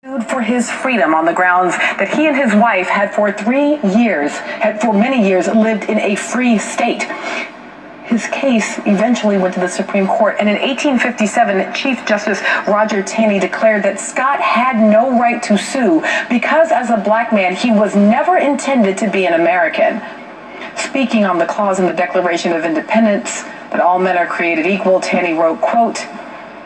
For his freedom on the grounds that he and his wife had for many years lived in a free state. His case eventually went to the Supreme Court, and in 1857, Chief Justice Roger Taney declared that Scott had no right to sue because as a black man, he was never intended to be an American. Speaking on the clause in the Declaration of Independence that all men are created equal, Taney wrote, quote,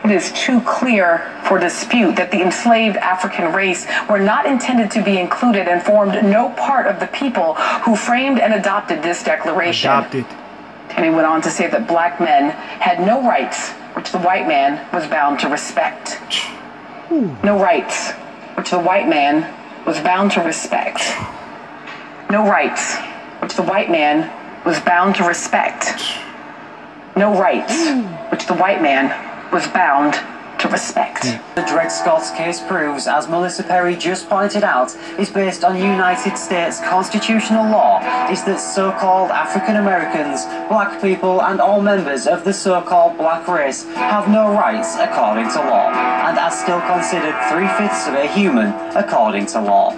"It is too clear for dispute that the enslaved African race were not intended to be included and formed no part of the people who framed and adopted this declaration." Taney went on to say that black men had no rights which the white man was bound to respect. No rights which the white man was bound to respect. No rights which the white man was bound to respect. No rights which the white man was bound to respect. The Dred Scott case proves, as Melissa Perry just pointed out, is based on United States constitutional law, is that so-called African Americans, black people and all members of the so-called black race have no rights according to law, and are still considered 3/5 of a human according to law.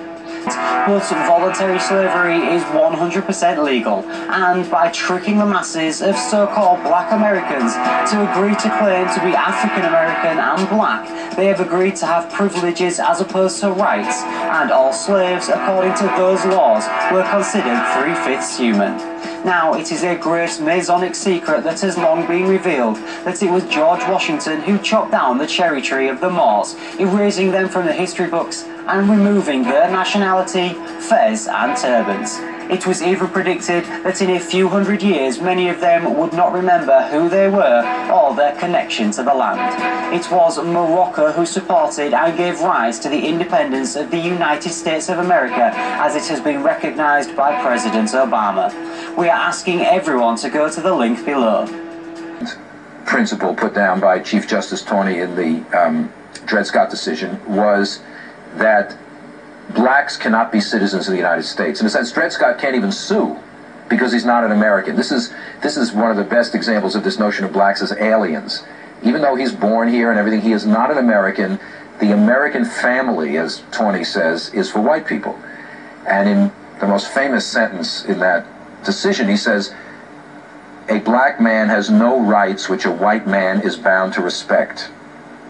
But voluntary slavery is 100% legal, and by tricking the masses of so-called black Americans to agree to claim to be African American and black, they have agreed to have privileges as opposed to rights, and all slaves, according to those laws, were considered 3/5 human. Now, it is a great Masonic secret that has long been revealed that it was George Washington who chopped down the cherry tree of the Moors, erasing them from the history books and removing their nationality, fez and turbans. It was even predicted that in a few hundred years many of them would not remember who they were or their connection to the land. It was Morocco who supported and gave rise to the independence of the United States of America as it has been recognized by President Obama. We are asking everyone to go to the link below. Principle put down by Chief Justice Taney in the Dred Scott decision was that blacks cannot be citizens of the United States. In a sense, Dred Scott can't even sue because he's not an American. This is one of the best examples of this notion of blacks as aliens. Even though he's born here and everything, he is not an American. The American family, as Taney says, is for white people. And in the most famous sentence in that decision, he says, "A black man has no rights which a white man is bound to respect."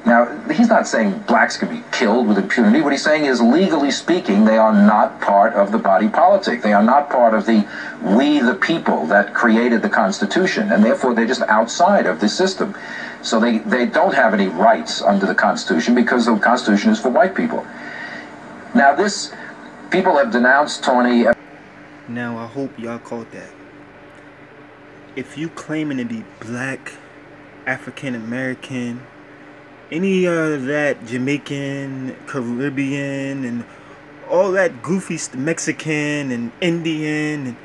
Now, he's not saying blacks can be killed with impunity. What he's saying is, legally speaking, they are not part of the body politic. They are not part of the we the people that created the Constitution, and therefore they're just outside of the system. So they don't have any rights under the Constitution because the Constitution is for white people. Now, people have denounced Taney. Now, I hope y'all caught that. If you claiming to be black, African American, any of that Jamaican, Caribbean, and all that goofy Mexican and Indian, and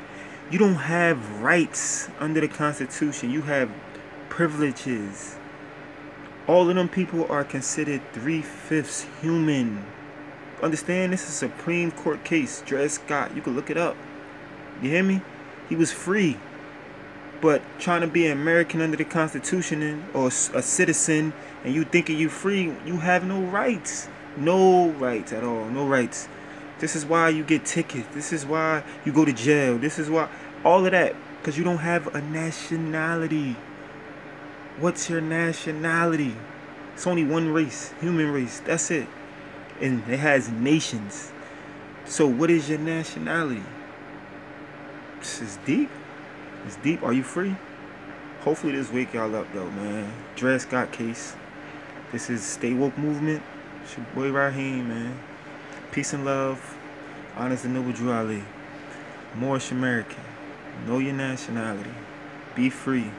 you don't have rights under the Constitution. You have privileges. All of them people are considered 3/5 human. Understand? This is a Supreme Court case. Dred Scott. You can look it up. You hear me? He was free. But trying to be an American under the Constitution or a citizen, and you thinking you free, you have no rights. No rights at all. No rights. This is why you get tickets. This is why you go to jail. This is why. All of that. Because you don't have a nationality. What's your nationality? It's only one race. Human race. That's it. And it has nations. So what is your nationality? This is deep. It's deep. Are you free? Hopefully this wake y'all up though, man. Dred Scott case. This is Stay Woke Movement. It's your boy Raheem, man. Peace and love. Honest and noble Drew Ali. Moorish American. Know your nationality. Be free.